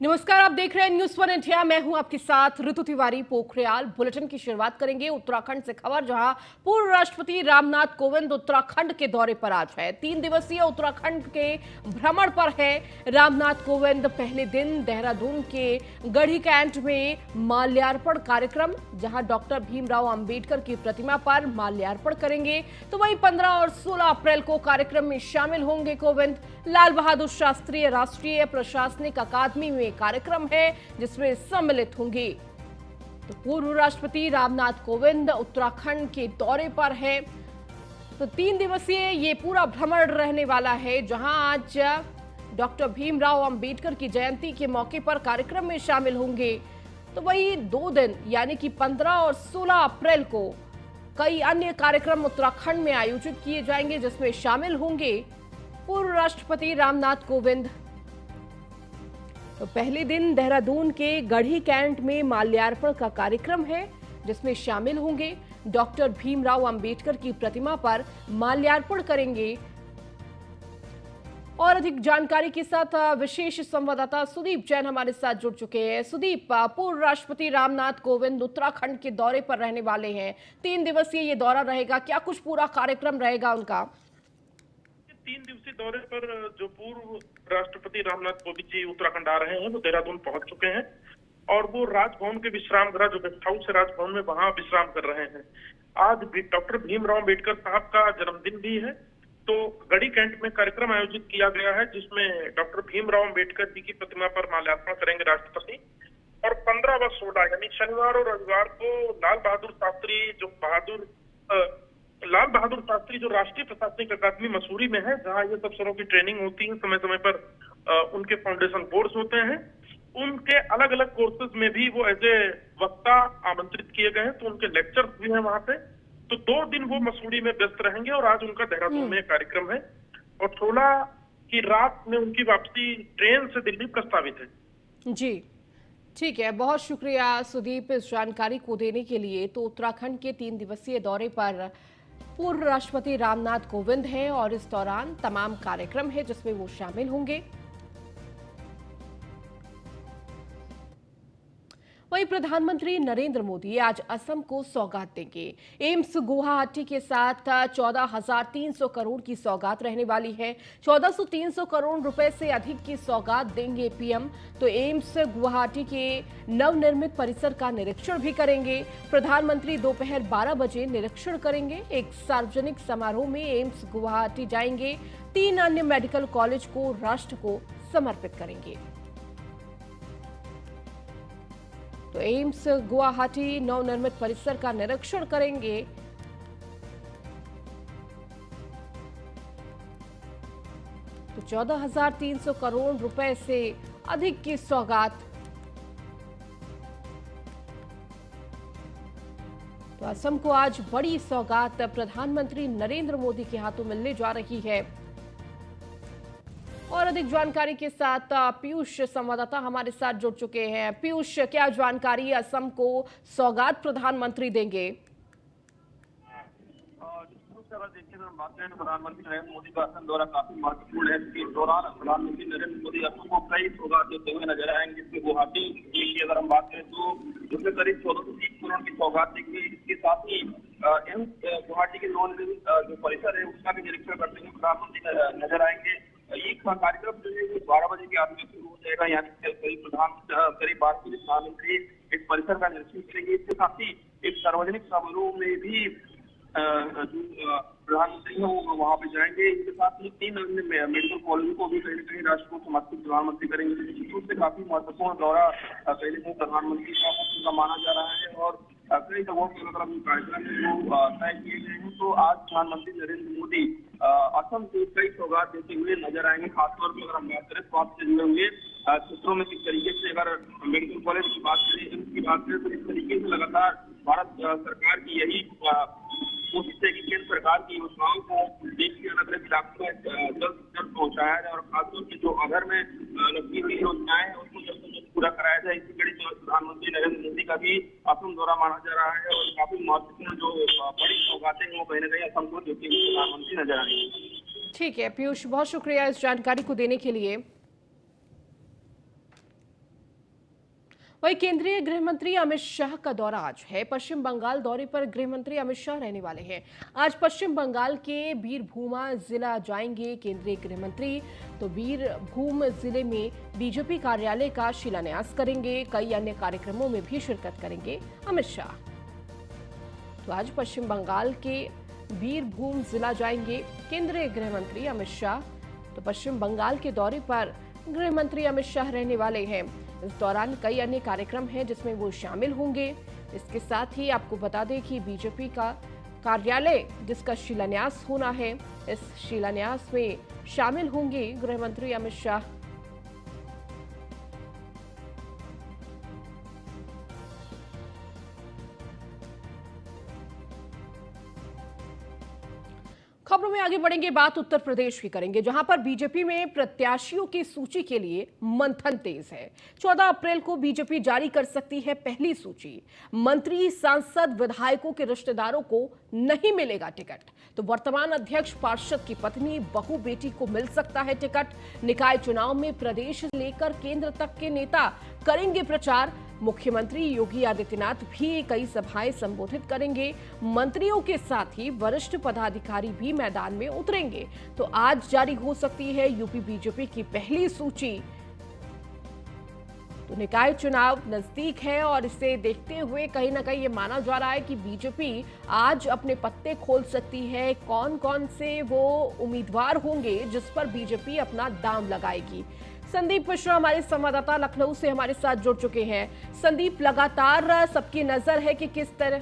नमस्कार, आप देख रहे हैं न्यूज़ वन इंडिया। मैं हूं आपके साथ ऋतु तिवारी। पोखरियाल बुलेटिन की शुरुआत करेंगे उत्तराखंड से खबर, जहां पूर्व राष्ट्रपति रामनाथ कोविंद उत्तराखंड के दौरे पर आज है। 3 दिवसीय उत्तराखंड के भ्रमण पर है रामनाथ कोविंद। पहले दिन देहरादून के गढ़ी कैंट में माल्यार्पण कार्यक्रम, जहां डॉक्टर भीमराव अंबेडकर की प्रतिमा पर माल्यार्पण करेंगे। तो वहीं 15 और 16 अप्रैल को कार्यक्रम में शामिल होंगे कोविंद। लाल बहादुर शास्त्री राष्ट्रीय प्रशासनिक अकादमी में कार्यक्रम है, जिसमें सम्मिलित होंगे। तो पूर्व राष्ट्रपति रामनाथ कोविंद उत्तराखंड के दौरे पर है। तो 3 दिवसीय ये पूरा भ्रमण रहने वाला है, जहां आज डॉक्टर भीमराव अंबेडकर की जयंती के मौके पर कार्यक्रम में शामिल होंगे। तो वही 2 दिन यानी कि 15 और 16 अप्रैल को कई अन्य कार्यक्रम उत्तराखंड में आयोजित किए जाएंगे, जिसमें शामिल होंगे पूर्व राष्ट्रपति रामनाथ कोविंद। तो पहले दिन देहरादून के गढ़ी कैंट में माल्यार्पण का कार्यक्रम है, जिसमें शामिल होंगे डॉक्टर भीमराव अंबेडकर की प्रतिमा पर माल्यार्पण करेंगे। और अधिक जानकारी के साथ विशेष संवाददाता सुदीप जैन हमारे साथ जुड़ चुके हैं। सुदीप, पूर्व राष्ट्रपति रामनाथ कोविंद उत्तराखंड के दौरे पर रहने वाले हैं। 3 दिवसीय ये दौरा रहेगा, क्या कुछ पूरा कार्यक्रम रहेगा उनका? 3 दिवसीय दौरे पर जो पूर्व राष्ट्रपति रामनाथ कोविंद जी उत्तराखंड आ रहे हैं, वो देहरादून पहुंच चुके हैं और वो राजभवन के विश्राम गृह जो गेस्ट हाउस है राजभवन में, वहां विश्राम कर रहे हैं। आज भी डॉक्टर भीमराव अंबेडकर साहब का जन्मदिन भी है, तो गढ़ी कैंट में कार्यक्रम आयोजित किया गया है, जिसमें डॉक्टर भीमराव अंबेडकर जी की प्रतिमा पर माल्यार्पण करेंगे राष्ट्रपति। और 15 व 16 यानी शनिवार और रविवार को लाल बहादुर शास्त्री जो राष्ट्रीय प्रशासनिक अकादमी मसूरी में है, जहां ये सब सरों की ट्रेनिंग होती है, समय समय पर उनके फाउंडेशन कोर्स होते हैं, उनके अलग अलग कोर्सेज में भी वो एज ए वक्ता आमंत्रित किए गए हैं, तो उनके लेक्चर्स भी हैं वहां पे। तो 2 दिन वो मसूरी में व्यस्त रहेंगे और आज उनका देहरादून में कार्यक्रम है और 16 की रात में उनकी वापसी ट्रेन से दिल्ली प्रस्तावित है। जी, ठीक है। बहुत शुक्रिया सुदीप इस जानकारी को देने के लिए। तो उत्तराखंड के 3 दिवसीय दौरे पर पूर्व राष्ट्रपति रामनाथ कोविंद हैं और इस दौरान तमाम कार्यक्रम है जिसमें वो शामिल होंगे। वहीं प्रधानमंत्री नरेंद्र मोदी आज असम को सौगात देंगे। एम्स गुवाहाटी के साथ 14,300 करोड़ की सौगात रहने वाली है। 14,300 करोड़ रुपए से अधिक की सौगात देंगे पीएम। तो एम्स गुवाहाटी के नवनिर्मित परिसर का निरीक्षण भी करेंगे। प्रधानमंत्री दोपहर 12 बजे निरीक्षण करेंगे। एक सार्वजनिक समारोह में एम्स गुवाहाटी जाएंगे। 3 अन्य मेडिकल कॉलेज को राष्ट्र को समर्पित करेंगे। तो एम्स गुवाहाटी नवनिर्मित परिसर का निरीक्षण करेंगे। तो 14,300 करोड़ रुपए से अधिक की सौगात। तो असम को आज बड़ी सौगात प्रधानमंत्री नरेंद्र मोदी के हाथों मिलने जा रही है। और अधिक जानकारी के साथ पीयूष संवाददाता हमारे साथ जुड़ चुके हैं। पीयूष, क्या जानकारी, असम को सौगात प्रधानमंत्री देंगे? अगर देखिए तो बात करें तो प्रधानमंत्री नरेंद्र मोदी का असम दौरा काफी महत्वपूर्ण है। इसके दौरान प्रधानमंत्री नरेंद्र मोदी असम को कई सौगात देते हुए नजर आएंगे। इसके गुवाहाटी की अगर हम बात करें तो उसमें करीब 1430 करोड़ की सौगात देंगे। इसके साथ ही एम्स गुवाहाटी के नवनिर्मित जो परिसर है उसका भी निरीक्षण करते हुए प्रधानमंत्री नजर आएंगे। ये कार्यक्रम जो है वो 12 बजे के आसपास शुरू हो जाएगा, यानी करीब 12 बजे प्रधानमंत्री इस परिसर का निरीक्षण करेंगे। इसके साथ ही एक सार्वजनिक समारोह में भी जो प्रधानमंत्री है वो वहां पे जाएंगे। इसके साथ ही 3 अन्य मेडिकल कॉलेजों को भी कहीं न कहीं राष्ट्र को समर्पित प्रधानमंत्री करेंगे। निश्चित रूप से काफी महत्वपूर्ण दौरा कहीं न कहीं प्रधानमंत्री का माना जा रहा है और कई जगहों के अगर कार्यक्रम जो तय किए गए हैं, तो आज प्रधानमंत्री नरेंद्र मोदी असम को कई सौगात देते हुए नजर आएंगे। खासतौर पर अगर हम बात करें स्वास्थ्य से जुड़े हुए क्षेत्रों में किस तरीके से, अगर मेडिकल कॉलेज की बात करें, एम्स की बात करें, तो इस तरीके से लगातार भारत सरकार की यही कोशिश है कि केंद्र सरकार की योजनाओं को देश के अलग अलग इलाकों में जल्द से जल्द पहुंचाया जाए और खासतौर से जो अगर में लगी हुई योजनाएं हैं उसको जल्द से जल्द पूरा कराया जाए। इसी कड़ी में प्रधानमंत्री नरेंद्र मोदी का भी असम दौरा माना जा रहा है और काफी महत्वपूर्ण जो बड़ी सौगातें हैं वो कहीं न कहीं असम को देते हुए प्रधानमंत्री नजर आएंगे। ठीक है पीयूष, बहुत शुक्रिया इस जानकारी को देने के लिए। वही केंद्रीय गृह मंत्री अमित शाह का दौरा आज है। पश्चिम बंगाल दौरे पर गृह मंत्री अमित शाह रहने वाले हैं। आज पश्चिम बंगाल के बीरभूम जिला जाएंगे केंद्रीय गृह मंत्री। तो बीरभूम जिले में बीजेपी कार्यालय का शिलान्यास करेंगे। कई अन्य कार्यक्रमों में भी शिरकत करेंगे अमित शाह। तो आज पश्चिम बंगाल के बीरभूम जिला जाएंगे केंद्रीय गृह मंत्री अमित शाह। तो पश्चिम बंगाल के दौरे पर गृह मंत्री अमित शाह रहने वाले हैं। इस दौरान कई अन्य कार्यक्रम हैं जिसमें वो शामिल होंगे। इसके साथ ही आपको बता दें कि बीजेपी का कार्यालय जिसका शिलान्यास होना है, इस शिलान्यास में शामिल होंगे गृह मंत्री अमित शाह। खबरों में आगे बढ़ेंगे, बात उत्तर प्रदेश की करेंगे, जहां पर बीजेपी में प्रत्याशियों की सूची के लिए मंथन तेज है। 14 अप्रैल को बीजेपी जारी कर सकती है पहली सूची। मंत्री, सांसद, विधायकों के रिश्तेदारों को नहीं मिलेगा टिकट। तो वर्तमान अध्यक्ष पार्षद की पत्नी, बहू, बेटी को मिल सकता है टिकट। निकाय चुनाव में प्रदेश से लेकर केंद्र तक के नेता करेंगे प्रचार। मुख्यमंत्री योगी आदित्यनाथ भी कई सभाएं संबोधित करेंगे। मंत्रियों के साथ ही वरिष्ठ पदाधिकारी भी मैदान में उतरेंगे। तो आज जारी हो सकती है यूपी बीजेपी की पहली सूची। तो निकाय चुनाव नजदीक है और इसे देखते हुए कहीं ना कहीं ये माना जा रहा है कि बीजेपी आज अपने पत्ते खोल सकती है। कौन कौन से वो उम्मीदवार होंगे जिस पर बीजेपी अपना दांव लगाएगी। संदीप मिश्रा हमारे संवाददाता लखनऊ से हमारे साथ जुड़ चुके हैं। संदीप, लगातार सबकी नजर है कि किस तरह,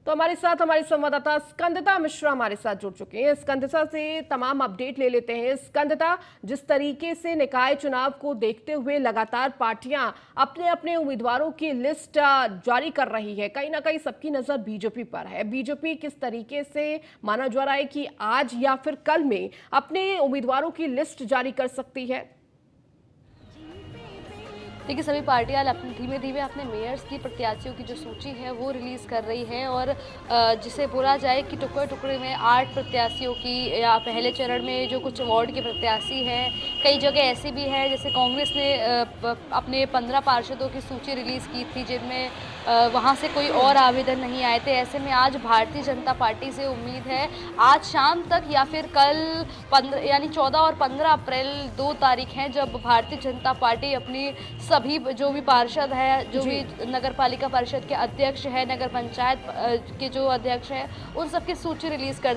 तो हमारे साथ हमारे संवाददाता स्कंदता मिश्रा हमारे साथ जुड़ चुके हैं। स्कंदता से तमाम अपडेट ले लेते हैं। स्कंदता, जिस तरीके से निकाय चुनाव को देखते हुए लगातार पार्टियां अपने अपने उम्मीदवारों की लिस्ट जारी कर रही है, कहीं ना कहीं सबकी नजर बीजेपी पर है। बीजेपी किस तरीके से माना जा रहा है कि आज या फिर कल में अपने उम्मीदवारों की लिस्ट जारी कर सकती है? देखिए, सभी पार्टियां धीमे धीमे अपने मेयर्स की प्रत्याशियों की जो सूची है वो रिलीज़ कर रही है और जिसे बोला जाए कि टुकड़े टुकड़े में 8 प्रत्याशियों की, या पहले चरण में जो कुछ वार्ड के प्रत्याशी हैं, कई जगह ऐसी भी है जैसे कांग्रेस ने अपने 15 पार्षदों की सूची रिलीज़ की थी जिनमें वहाँ से कोई और आवेदन नहीं आए थे। ऐसे में आज भारतीय जनता पार्टी से उम्मीद है आज शाम तक या फिर कल 15 यानी 14 और 15 अप्रैल 2 तारीख हैं जब भारतीय जनता पार्टी अपनी सभी जो भी पार्षद है, जो भी नगर पालिका परिषद के अध्यक्ष है, नगर पंचायत के जो अध्यक्ष है, उन सबकी सूची रिलीज कर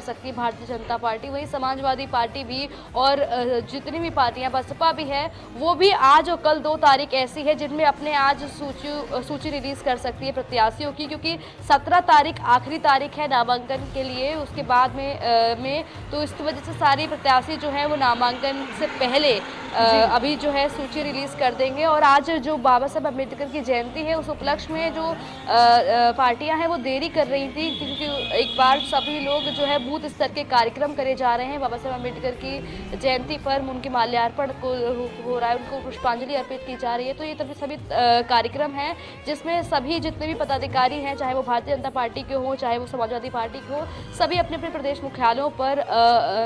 सकती है भारतीय जनता पार्टी। वही समाजवादी पार्टी भी और जितनी भी पार्टियां, बसपा भी है, वो भी आज और कल 2 तारीख ऐसी है जिनमें अपने आज सूची रिलीज कर सकती है प्रत्याशियों की, क्योंकि 17 तारीख आखिरी तारीख है नामांकन के लिए। उसके बाद में तो इसकी वजह से सारी प्रत्याशी जो है वो नामांकन से पहले अभी जो है सूची रिलीज कर देंगे। और आज जो बाबा साहब अम्बेडकर की जयंती है उस उपलक्ष्य में जो पार्टियां हैं वो देरी कर रही थी, क्योंकि एक बार सभी लोग जो है बूथ स्तर के कार्यक्रम करे जा रहे हैं। बाबा साहब अम्बेडकर की जयंती पर उनके माल्यार्पण हो रहा है, उनको पुष्पांजलि अर्पित की जा रही है। तो ये सभी कार्यक्रम हैं जिसमें सभी जितने भी पदाधिकारी हैं, चाहे वो भारतीय जनता पार्टी के हो, चाहे वो समाजवादी पार्टी के हो, सभी अपने अपने प्रदेश मुख्यालयों पर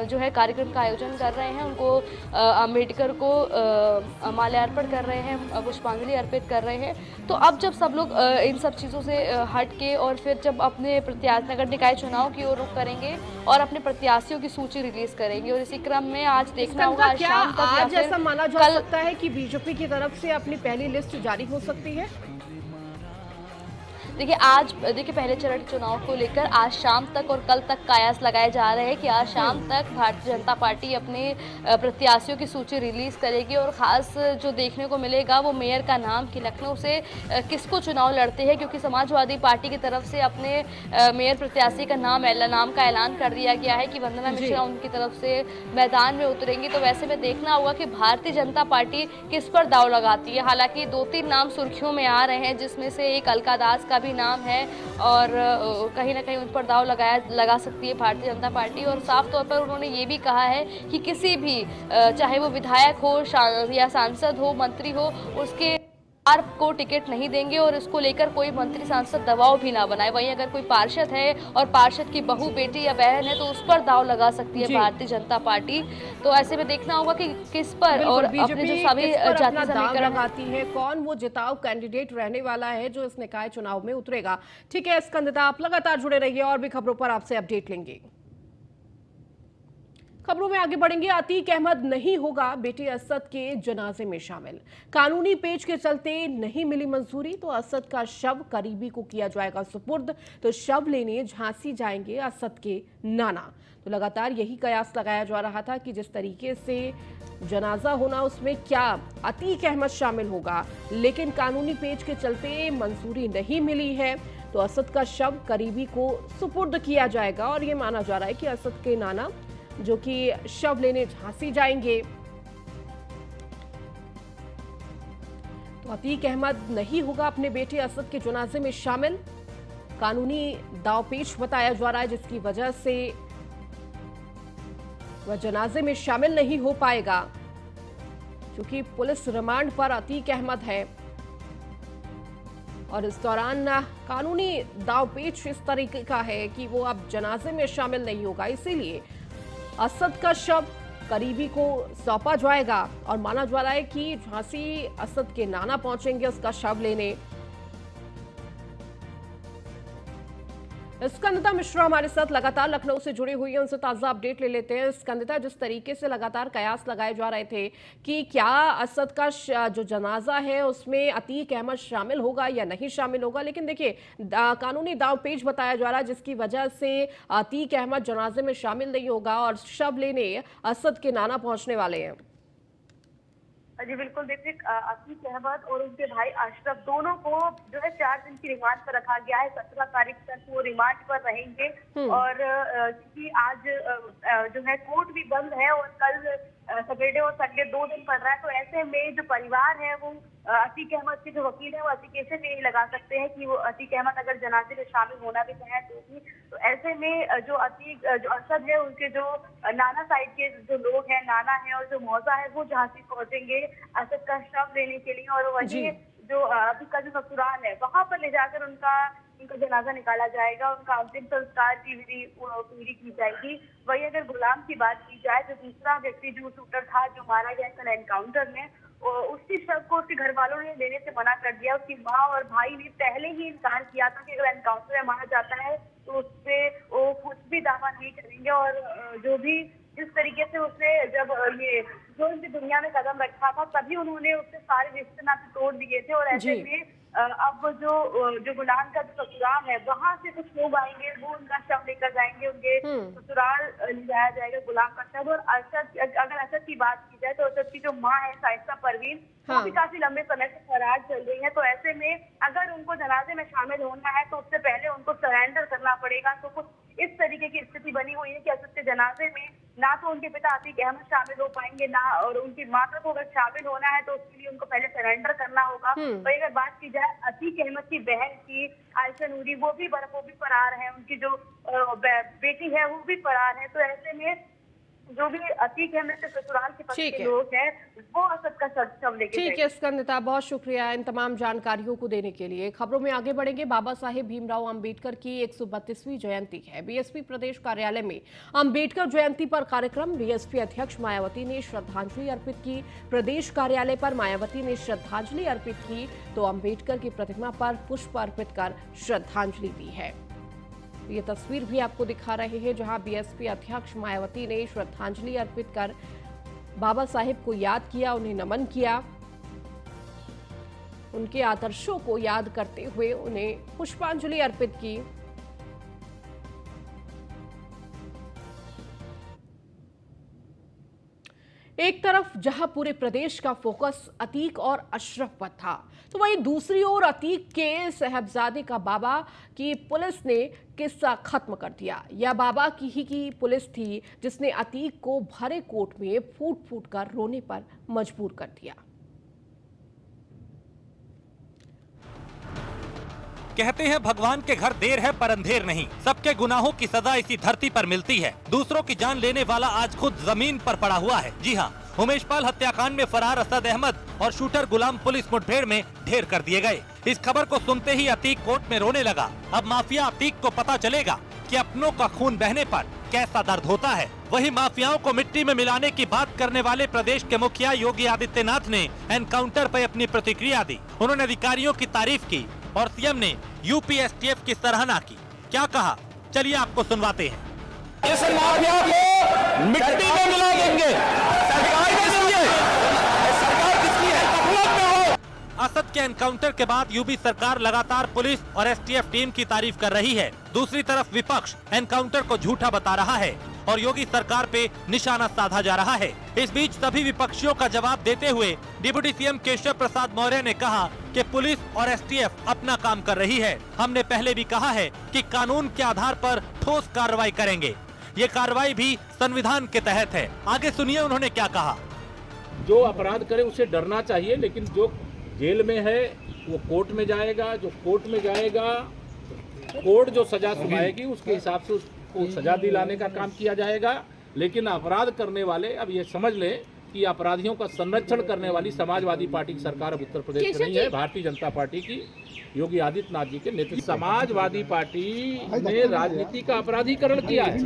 जो है कार्यक्रम का आयोजन कर रहे हैं। उनको अम्बेडकर को माल्यार्पण कर रहे हैं, पुष्पांजलि अर्पित कर रहे हैं। तो अब जब सब लोग इन सब चीज़ों से हट के और फिर जब अपने नगर निकाय चुनाव की ओर रुख करेंगे और अपने प्रत्याशियों की सूची रिलीज करेंगे, और इसी क्रम में आज देखना होगा आज शाम तक आज ऐसा माना जा सकता है कि बीजेपी की तरफ से अपनी पहली लिस्ट जारी हो सकती है। देखिए पहले चरण चुनाव को लेकर आज शाम तक और कल तक कयास लगाए जा रहे हैं कि आज शाम तक भारतीय जनता पार्टी अपने प्रत्याशियों की सूची रिलीज करेगी। और ख़ास जो देखने को मिलेगा वो मेयर का नाम कि लखनऊ से किसको चुनाव लड़ते हैं, क्योंकि समाजवादी पार्टी की तरफ से अपने मेयर प्रत्याशी का नाम का ऐलान कर दिया गया है कि वंदना मिश्रा उनकी तरफ से मैदान में उतरेंगी। तो वैसे में देखना होगा कि भारतीय जनता पार्टी किस पर दाव लगाती है। हालांकि 2-3 नाम सुर्खियों में आ रहे हैं, जिसमें से एक अलका दास का भी नाम है और कहीं ना कहीं उन पर दाव लगा सकती है भारतीय जनता पार्टी। और साफ तौर पर उन्होंने ये भी कहा है कि किसी भी चाहे वो विधायक हो या सांसद हो, मंत्री हो, उसके को टिकट नहीं देंगे और इसको लेकर कोई मंत्री सांसद दबाव भी ना बनाए। वहीं अगर कोई पार्षद है और पार्षद की बहू, बेटी या बहन है तो उस पर दाव लगा सकती है भारतीय जनता पार्टी। तो ऐसे में देखना होगा कि किस पर और अपने जो सभी जाति समीकरण लगाती है, कौन वो जिताऊ कैंडिडेट रहने वाला है जो इस निकाय चुनाव में उतरेगा। ठीक है स्कंदता, आप लगातार जुड़े रहिए और भी खबरों पर आपसे अपडेट लेंगे। खबरों में आगे बढ़ेंगे। अतीक अहमद नहीं होगा बेटे असद के जनाजे में शामिल। कानूनी पेच के चलते नहीं मिली मंजूरी तो असद का शव करीबी को किया जाएगा सुपुर्द। तो शव लेने झांसी जाएंगे असद के नाना। तो लगातार यही कयास लगाया जा रहा था कि जिस तरीके से जनाजा होना उसमें क्या अतीक अहमद शामिल होगा, लेकिन कानूनी पेच के चलते मंजूरी नहीं मिली है तो असद का शव करीबी को सुपुर्द किया जाएगा। और ये माना जा रहा है कि असद के नाना जो कि शव लेने झांसी जाएंगे। तो अतीक अहमद नहीं होगा अपने बेटे असद के जनाजे में शामिल। कानूनी दावपेच बताया जा रहा है जिसकी वजह से वह जनाजे में शामिल नहीं हो पाएगा, क्योंकि पुलिस रिमांड पर अतीक अहमद है। और इस दौरान कानूनी दावपेच इस तरीके का है कि वो अब जनाजे में शामिल नहीं होगा, इसीलिए असद का शव करीबी को सौंपा जाएगा। और माना जा रहा है कि झांसी असद के नाना पहुंचेंगे उसका शव लेने। स्कंदता मिश्रा हमारे साथ लगातार लखनऊ से जुड़ी हुई है, उनसे ताजा अपडेट ले लेते हैं। स्कंदता, जिस तरीके से लगातार कयास लगाए जा रहे थे कि क्या असद का जो जनाजा है उसमें अतीक अहमद शामिल होगा या नहीं शामिल होगा, लेकिन देखिए कानूनी दावपेच बताया जा रहा है जिसकी वजह से अतीक अहमद जनाजे में शामिल नहीं होगा और शव लेने असद के नाना पहुंचने वाले हैं। जी बिल्कुल, देखिए अतीक अहमद और उनके भाई अशरफ दोनों को जो है 4 दिन की रिमांड पर रखा गया है। 17 तारीख तक वो रिमांड पर रहेंगे। और क्योंकि आज जो है कोर्ट भी बंद है और कल सैटरडे और संडे 2 दिन पड़ रहा है, तो ऐसे में जो परिवार है वो अतीक अहमद के जो वकील है वो एप्लीकेशन यही लगा सकते हैं कि वो अतीक अहमद अगर जनाजे में शामिल होना भी चाहे तो भी। तो ऐसे में जो असद है उनके जो नाना साइड के जो लोग हैं, नाना है और जो मौजा है, वो झांसी पहुंचेंगे असद का शव लेने के लिए। और वही जो अभी का जो ससुराल है वहां पर ले जाकर उनका जनाजा निकाला जाएगा, उनका अंतिम संस्कार की विधि पूरी की जाएगी। वही अगर गुलाम की बात की जाए तो दूसरा व्यक्ति जो शूटर था जो मारा गया कल एनकाउंटर में, उसकी शव को उसके घर वालों ने लेने से मना कर दिया। उसकी माँ और भाई ने पहले ही इनकार किया था कि अगर एनकाउंटर में मारा जाता है तो उस पर वो कुछ भी दावा नहीं करेंगे। और जो भी जिस तरीके से उसने जब ये जो इनकी दुनिया में कदम रखा था तभी उन्होंने उससे सारे रिश्ते नाते तोड़ दिए थे। और ऐसे में अब जो गुलाम का जो ससुराल है वहां से कुछ लोग आएंगे, वो उनका शव लेकर जाएंगे, उनके ससुराल ले जाया जाएगा गुलाम का शव। और अगर असद की बात की जाए तो असद की जो माँ है शाइस्ता परवीन, वो भी काफी लंबे समय से फरार चल रही है। तो ऐसे में अगर उनको जनाजे में शामिल होना है तो उससे पहले उनको सरेंडर करना पड़ेगा। तो कुछ इस तरीके की स्थिति बनी हुई है कि असद के जनाजे में ना तो उनके पिता अतीक अहमद शामिल हो पाएंगे, ना और उनकी माता को अगर शामिल होना है तो उसके लिए उनको पहले सरेंडर करना होगा। तो अगर बात की जाए अतीक अहमद की बहन की आयशा नूरी, वो भी फरार है, उनकी जो बेटी है वो भी फरार है। तो ऐसे में जो भी अतीक अहमद के ससुराल के पक्ष के लोग हैं वो असद का शव लेके ठीक है स्कंदता, बहुत शुक्रिया इन तमाम जानकारियों को देने के लिए। खबरों में आगे बढ़ेंगे। बाबा साहेब भीमराव अंबेडकर की 132वीं जयंती है। बीएसपी प्रदेश कार्यालय में अंबेडकर जयंती पर कार्यक्रम। बीएसपी अध्यक्ष मायावती ने श्रद्धांजलि अर्पित की। प्रदेश कार्यालय पर मायावती ने श्रद्धांजलि अर्पित की तो अंबेडकर की प्रतिमा पर पुष्प अर्पित कर श्रद्धांजलि दी है। ये तस्वीर भी आपको दिखा रहे हैं जहां बीएसपी अध्यक्ष मायावती ने श्रद्धांजलि अर्पित कर बाबा साहेब को याद किया, उन्हें नमन किया, उनके आदर्शों को याद करते हुए उन्हें पुष्पांजलि अर्पित की। एक तरफ जहां पूरे प्रदेश का फोकस अतीक और अशरफ पर था, तो वहीं दूसरी ओर अतीक के साहबजादे का बाबा की पुलिस ने किस्सा खत्म कर दिया। यह बाबा की पुलिस थी जिसने अतीक को भरे कोर्ट में फूट फूट कर रोने पर मजबूर कर दिया। कहते हैं भगवान के घर देर है पर अंधेर नहीं। सबके गुनाहों की सजा इसी धरती पर मिलती है। दूसरों की जान लेने वाला आज खुद जमीन पर पड़ा हुआ है। जी हाँ, उमेश पाल हत्याकांड में फरार असद अहमद और शूटर गुलाम पुलिस मुठभेड़ में ढेर कर दिए गए। इस खबर को सुनते ही अतीक कोर्ट में रोने लगा। अब माफिया अतीक को पता चलेगा कि अपनों का खून बहने पर कैसा दर्द होता है। वही माफियाओं को मिट्टी में मिलाने की बात करने वाले प्रदेश के मुखिया योगी आदित्यनाथ ने एनकाउंटर पर अपनी प्रतिक्रिया दी। उन्होंने अधिकारियों की तारीफ की और सीएम ने यूपी एसटीएफ की सराहना की। क्या कहा, चलिए आपको सुनवाते हैं। इस माफिया को मिट्टी में मिला देंगे। सरकार किसकी है? सरकार किसकी है? हुकूमत में हो। असद के एनकाउंटर के बाद यूपी सरकार लगातार पुलिस और एसटीएफ टीम की तारीफ कर रही है। दूसरी तरफ विपक्ष एनकाउंटर को झूठा बता रहा है और योगी सरकार पे निशाना साधा जा रहा है। इस बीच सभी विपक्षियों का जवाब देते हुए डिप्टी सीएम केशव प्रसाद मौर्य ने कहा कि पुलिस और एसटीएफ अपना काम कर रही है। हमने पहले भी कहा है कि कानून के आधार पर ठोस कार्रवाई करेंगे। ये कार्रवाई भी संविधान के तहत है। आगे सुनिए उन्होंने क्या कहा। जो अपराध करे उसे डरना चाहिए, लेकिन जो जेल में है वो कोर्ट में जाएगा। जो कोर्ट में जाएगा, कोर्ट जो सजा सुनाएगी उसके हिसाब से उसको सजा दिलाने का काम किया जाएगा। लेकिन अपराध करने वाले अब ये समझ ले कि अपराधियों का संरक्षण करने वाली समाजवादी पार्टी की सरकार अब उत्तर प्रदेश में नहीं है, भारतीय जनता पार्टी की योगी आदित्यनाथ जी के नेतृत्व। समाजवादी पार्टी ने राजनीति का अपराधीकरण किया है,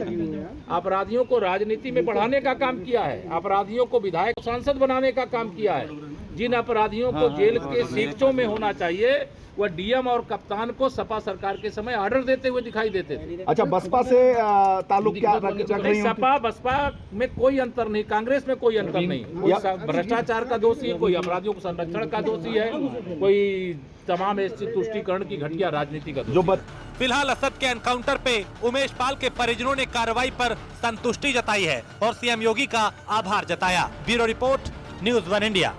अपराधियों को राजनीति में बढ़ाने का काम किया है, अपराधियों को विधायक सांसद बनाने का काम किया है। जिन अपराधियों को जेल के सीटों में होना चाहिए वह डीएम और कप्तान को सपा सरकार के समय ऑर्डर देते हुए दिखाई देते थे। अच्छा, बसपा से ताल्लुक क्या रख रही हैं? सपा बसपा में कोई अंतर नहीं, कांग्रेस में कोई अंतर नहीं। कोई भ्रष्टाचार का दोषी है, कोई अपराधियों को संरक्षण का दोषी है, कोई तमाम ऐसी तुष्टीकरण की घटिया राजनीति का दोषी। फिलहाल असद के एनकाउंटर पे उमेश पाल के परिजनों ने कार्रवाई पर संतुष्टि जताई है और सीएम योगी का आभार जताया। Bureau report, news 1 India.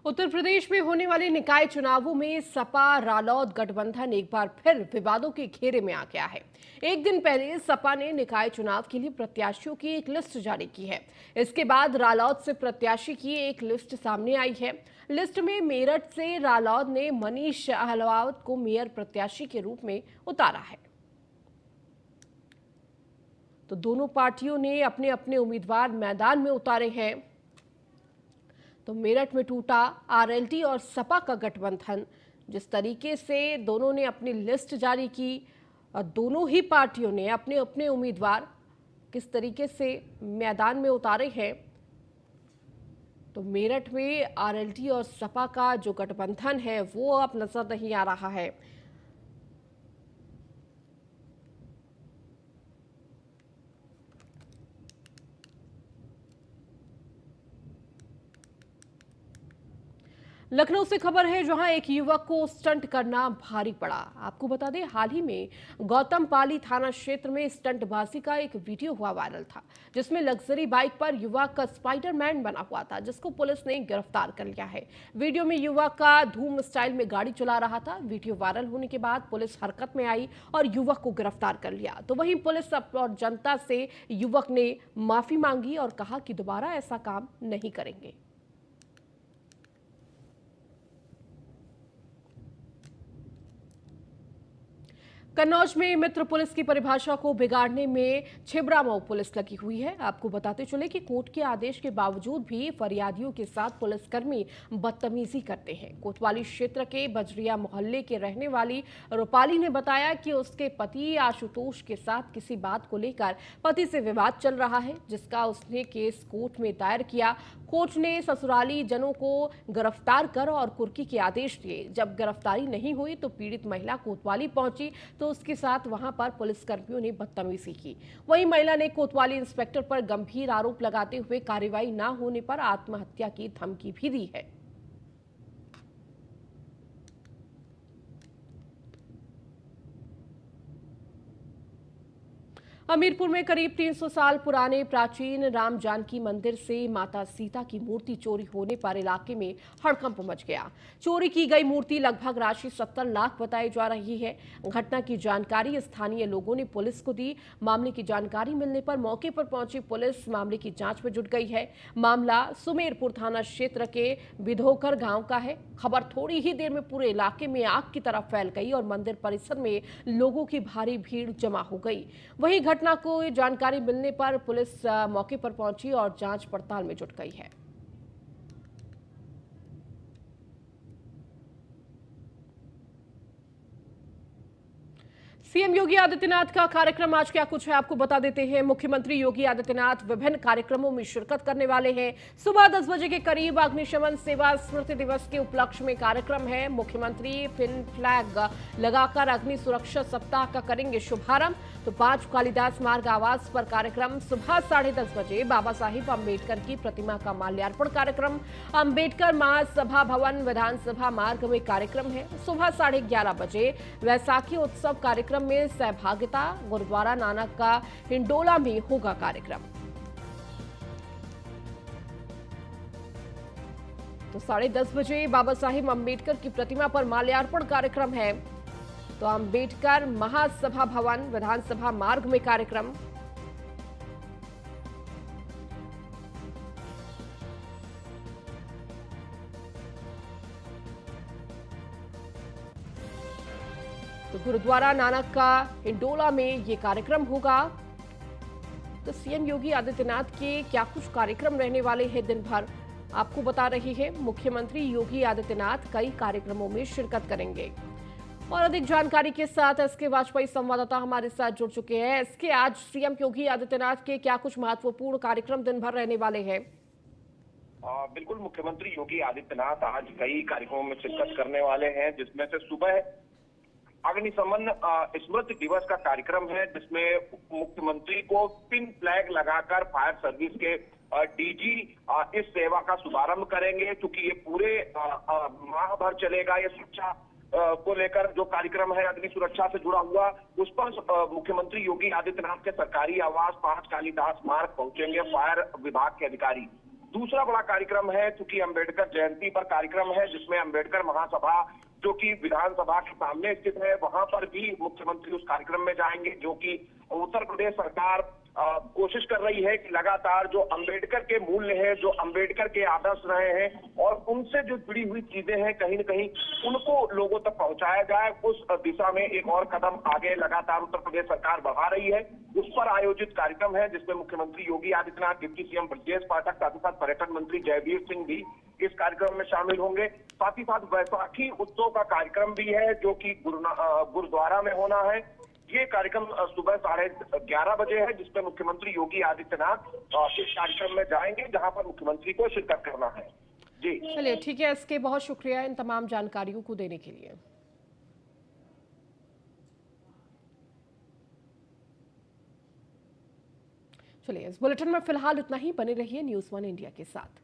Uttar Pradesh में होने वाले निकाय चुनावों में सपा रालोद गठबंधन एक बार फिर विवादों के घेरे में आ गया है। एक दिन पहले सपा ने निकाय चुनाव के लिए प्रत्याशियों की एक लिस्ट जारी की है। इसके बाद रालोद से प्रत्याशी की एक लिस्ट सामने आई है। लिस्ट में मेरठ से रालोद ने मनीष अहलावत को मेयर प्रत्याशी के रूप में उतारा है। तो दोनों पार्टियों ने अपने अपने उम्मीदवार मैदान में उतारे हैं। तो मेरठ में टूटा आरएलडी और सपा का गठबंधन। जिस तरीके से दोनों ने अपनी लिस्ट जारी की और दोनों ही पार्टियों ने अपने अपने उम्मीदवार किस तरीके से मैदान में उतारे हैं। तो मेरठ में आरएलडी और सपा का जो गठबंधन है वो अब नजर नहीं आ रहा है। लखनऊ से खबर है जहां एक युवक को स्टंट करना भारी पड़ा। आपको बता दें, हाल ही में गौतम पाली थाना क्षेत्र में स्टंटबाजी का एक वीडियो हुआ वायरल था, जिसमें लग्जरी बाइक पर युवक का स्पाइडरमैन बना हुआ था, जिसको पुलिस ने गिरफ्तार कर लिया है। वीडियो में युवक का धूम स्टाइल में गाड़ी चला रहा था। वीडियो वायरल होने के बाद पुलिस हरकत में आई और युवक को गिरफ्तार कर लिया। तो वहीं पुलिस और जनता से युवक ने माफी मांगी और कहा कि दोबारा ऐसा काम नहीं करेंगे। कन्नौज में मित्र पुलिस की परिभाषा को बिगाड़ने में छिबरामऊ पुलिस लगी हुई है। आपको बताते चले कि कोर्ट के आदेश के बावजूद भी फरियादियों के साथ पुलिसकर्मी बदतमीजी करते हैं। कोतवाली क्षेत्र के बजरिया मोहल्ले के रहने वाली रूपाली ने बताया कि उसके पति आशुतोष के साथ किसी बात को लेकर पति से विवाद चल रहा है, जिसका उसने केस कोर्ट में दायर किया। कोर्ट ने ससुराली जनों को गिरफ्तार कर और कुर्की के आदेश दिए। जब गिरफ्तारी नहीं हुई तो पीड़ित महिला कोतवाली पहुंची तो उसके साथ वहां पर पुलिसकर्मियों ने बदतमीजी की। वहीं महिला ने कोतवाली इंस्पेक्टर पर गंभीर आरोप लगाते हुए कार्रवाई न होने पर आत्महत्या की धमकी भी दी है। हमीरपुर में करीब 300 साल पुराने प्राचीन राम जानकी मंदिर से माता सीता की मूर्ति चोरी होने पर इलाके में हड़कंप मच गया। चोरी की गई मूर्ति लगभग राशि 70 लाख बताई जा रही है। घटना की जानकारी स्थानीय लोगों ने पुलिस को दी। मामले की जानकारी मिलने पर मौके पर पहुंची पुलिस मामले की जांच में जुट गई है। मामला सुमेरपुर थाना क्षेत्र के विधोकर गांव का है। खबर थोड़ी ही देर में पूरे इलाके में आग की तरह फैल गई और मंदिर परिसर में लोगों की भारी भीड़ जमा हो गई। वहीं घटना घटना को जानकारी मिलने पर पुलिस मौके पर पहुंची और जांच पड़ताल में जुट गई है। सीएम योगी आदित्यनाथ का कार्यक्रम आज क्या कुछ है आपको बता देते हैं। मुख्यमंत्री योगी आदित्यनाथ विभिन्न कार्यक्रमों में शिरकत करने वाले हैं। सुबह 10 बजे के करीब अग्निशमन सेवा स्मृति दिवस के उपलक्ष्य में कार्यक्रम है। मुख्यमंत्री पिन फ्लैग लगाकर अग्नि सुरक्षा सप्ताह का करेंगे शुभारंभ। तो 5 कालिदास मार्ग आवास पर कार्यक्रम। सुबह 10:30 बजे बाबा साहिब अम्बेडकर की प्रतिमा का माल्यार्पण कार्यक्रम। अम्बेडकर महासभा भवन विधानसभा मार्ग में कार्यक्रम है। सुबह 11:30 बजे वैसाखी उत्सव कार्यक्रम में सहभागिता। गुरुद्वारा नानक का हिंडोला में होगा कार्यक्रम। तो 10:30 बजे बाबा साहिब अम्बेडकर की प्रतिमा पर माल्यार्पण कार्यक्रम है। तो अम्बेडकर महासभा भवन विधानसभा मार्ग में कार्यक्रम। तो गुरुद्वारा नानक का हिंडोला में ये कार्यक्रम होगा। तो सीएम योगी आदित्यनाथ के क्या कुछ कार्यक्रम रहने वाले हैं दिन भर आपको बता रही है। मुख्यमंत्री योगी आदित्यनाथ कई कार्यक्रमों में शिरकत करेंगे। और अधिक जानकारी के साथ एसके वाजपेयी संवाददाता हमारे साथ जुड़ चुके हैं। एसके, आज सीएम योगी आदित्यनाथ के क्या कुछ महत्वपूर्ण कार्यक्रम दिन भर रहने वाले हैं? बिल्कुल, मुख्यमंत्री योगी आदित्यनाथ आज कई कार्यक्रमों में शिरकत करने वाले हैं, जिसमें से सुबह अग्निशमन स्मृति दिवस का कार्यक्रम है, जिसमें मुख्यमंत्री को पिन फ्लैग लगाकर फायर सर्विस के डीजी इस सेवा का शुभारंभ करेंगे। क्योंकि ये पूरे माह भर चलेगा। ये सुरक्षा को लेकर जो कार्यक्रम है अग्नि सुरक्षा से जुड़ा हुआ, उस पर मुख्यमंत्री योगी आदित्यनाथ के सरकारी आवास 5 कालिदास मार्ग पहुंचेंगे फायर विभाग के अधिकारी। दूसरा बड़ा कार्यक्रम है, चूंकि अम्बेडकर जयंती पर कार्यक्रम है, जिसमें अम्बेडकर महासभा जो कि विधानसभा के सामने स्थित है, वहां पर भी मुख्यमंत्री उस कार्यक्रम में जाएंगे। जो कि उत्तर प्रदेश सरकार कोशिश कर रही है कि लगातार जो अम्बेडकर के मूल्य हैं, जो अम्बेडकर के आदर्श रहे हैं और उनसे जो जुड़ी हुई चीजें हैं, कहीं न कहीं उनको लोगों तक पहुंचाया जाए। उस दिशा में एक और कदम आगे लगातार उत्तर प्रदेश सरकार बढ़ा रही है। उस पर आयोजित कार्यक्रम है, जिसमें मुख्यमंत्री योगी आदित्यनाथ, डिप्टी सीएम ब्रजेश पाठक, साथ ही साथ पर्यटन मंत्री जयवीर सिंह भी इस कार्यक्रम में शामिल होंगे। साथ ही साथ वैसाखी उत्सव का कार्यक्रम भी है, जो कि गुरुद्वारा में होना है। ये कार्यक्रम सुबह 11:30 बजे है, जिसमें मुख्यमंत्री योगी आदित्यनाथ इस कार्यक्रम में जाएंगे, जहां पर मुख्यमंत्री को शिरकत करना है। जी चलिए, ठीक है इसके, बहुत शुक्रिया इन तमाम जानकारियों को देने के लिए। चलिए, इस बुलेटिन में फिलहाल इतना ही। बने रहिए न्यूज़ 1 इंडिया के साथ।